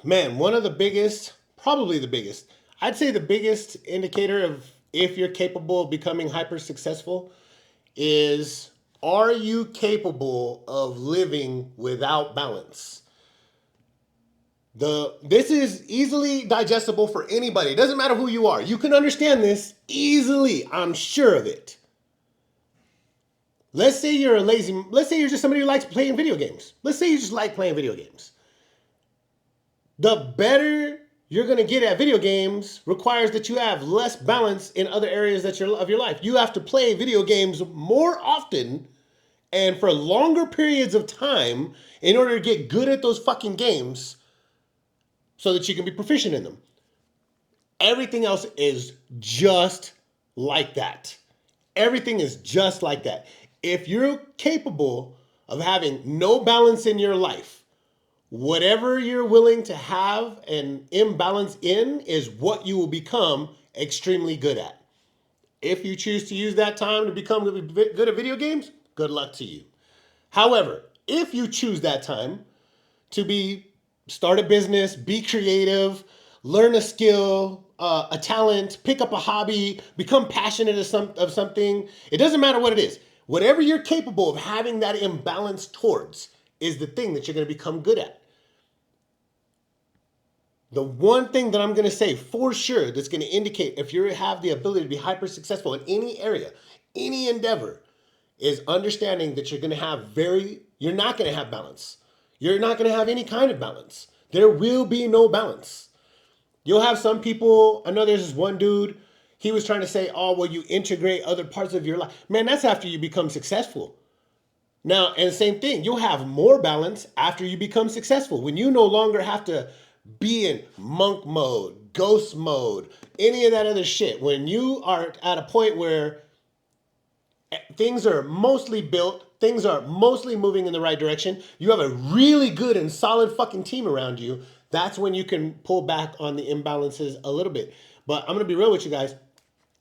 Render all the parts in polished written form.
Man, one of the biggest, probably the biggest, I'd say the biggest indicator of if you're capable of becoming hyper successful is, are you capable of living without balance? This is easily digestible for anybody. It doesn't matter who you are. You can understand this easily. I'm sure of it. Let's say you're just somebody who likes playing video games. Let's say you just like playing video games. The better you're going to get at video games requires that you have less balance in other areas of your life. You have to play video games more often and for longer periods of time in order to get good at those fucking games so that you can be proficient in them. Everything else is just like that. Everything is just like that. If you're capable of having no balance in your life, whatever you're willing to have an imbalance in is what you will become extremely good at. If you choose to use that time to become good at video games, good luck to you. However, if you choose that time to start a business, be creative, learn a skill, a talent, pick up a hobby, become passionate of something, it doesn't matter what it is. Whatever you're capable of having that imbalance towards is the thing that you're going to become good at. The one thing that I'm going to say for sure that's going to indicate if you have the ability to be hyper successful in any area, any endeavor, is understanding that you're not going to have balance. You're not going to have any kind of balance. There will be no balance. You'll have some people, I know there's this one dude, he was trying to say, oh, well, you integrate other parts of your life. Man, that's after you become successful. Now, and same thing, you'll have more balance after you become successful. When you no longer have to be in monk mode, ghost mode, any of that other shit. When you are at a point where things are mostly built, things are mostly moving in the right direction, you have a really good and solid fucking team around you, that's when you can pull back on the imbalances a little bit. But I'm going to be real with you guys.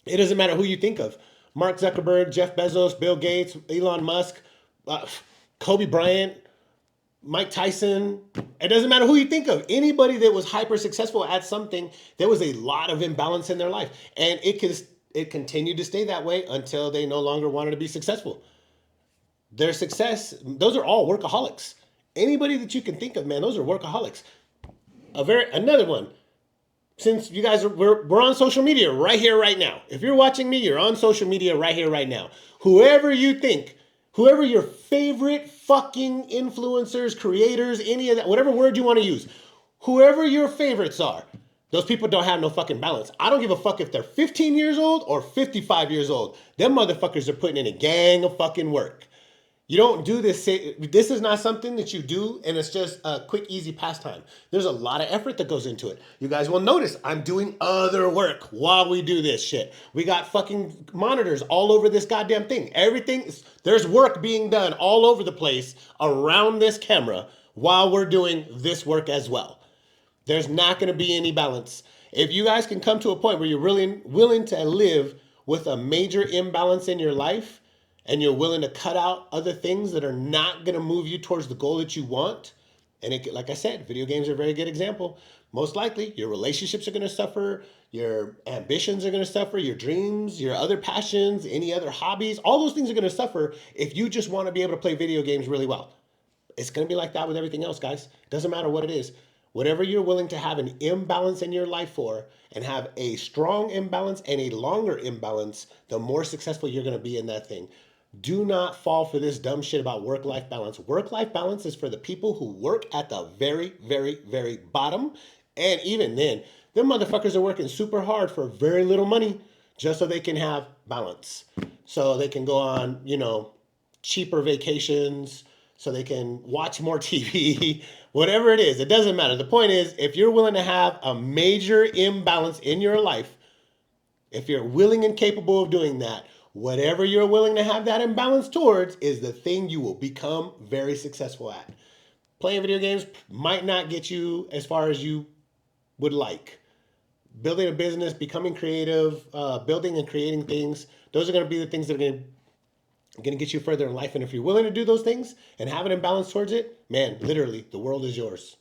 It doesn't matter who you think of. Mark Zuckerberg, Jeff Bezos, Bill Gates, Elon Musk, Kobe Bryant, Mike Tyson. It doesn't matter who you think of. Anybody that was hyper successful at something, there was a lot of imbalance in their life. And it continued to stay that way until they no longer wanted to be successful. Their success, those are all workaholics. Anybody that you can think of, man, those are workaholics. Another one. Since you guys we're on social media right here, right now. If you're watching me, you're on social media right here, right now. Whoever your favorite fucking influencers, creators, any of that, whatever word you want to use, whoever your favorites are, those people don't have no fucking balance. I don't give a fuck if they're 15 years old or 55 years old. Them motherfuckers are putting in a gang of fucking work. You don't do this. This is not something that you do and it's just a quick, easy pastime. There's a lot of effort that goes into it. You guys will notice I'm doing other work while we do this shit. We got fucking monitors all over this goddamn thing. There's work being done all over the place around this camera while we're doing this work as well. There's not going to be any balance. If you guys can come to a point where you're really willing to live with a major imbalance in your life, and you're willing to cut out other things that are not going to move you towards the goal that you want, and like I said, video games are a very good example. Most likely, your relationships are going to suffer, your ambitions are going to suffer, your dreams, your other passions, any other hobbies, all those things are going to suffer if you just want to be able to play video games really well. It's going to be like that with everything else, guys. Doesn't matter what it is. Whatever you're willing to have an imbalance in your life for and have a strong imbalance and a longer imbalance, the more successful you're going to be in that thing. Do not fall for this dumb shit about work-life balance. Work-life balance is for the people who work at the very, very, very bottom. And even then, them motherfuckers are working super hard for very little money just so they can have balance. So they can go on, cheaper vacations, so they can watch more TV, whatever it is. It doesn't matter. The point is, if you're willing to have a major imbalance in your life, if you're willing and capable of doing that, whatever you're willing to have that imbalance towards is the thing you will become very successful at. Playing video games might not get you as far as you would like. Building a business, becoming creative, building and creating things, those are going to be the things that are going to get you further in life. And if you're willing to do those things and have an imbalance towards it, man, literally, the world is yours.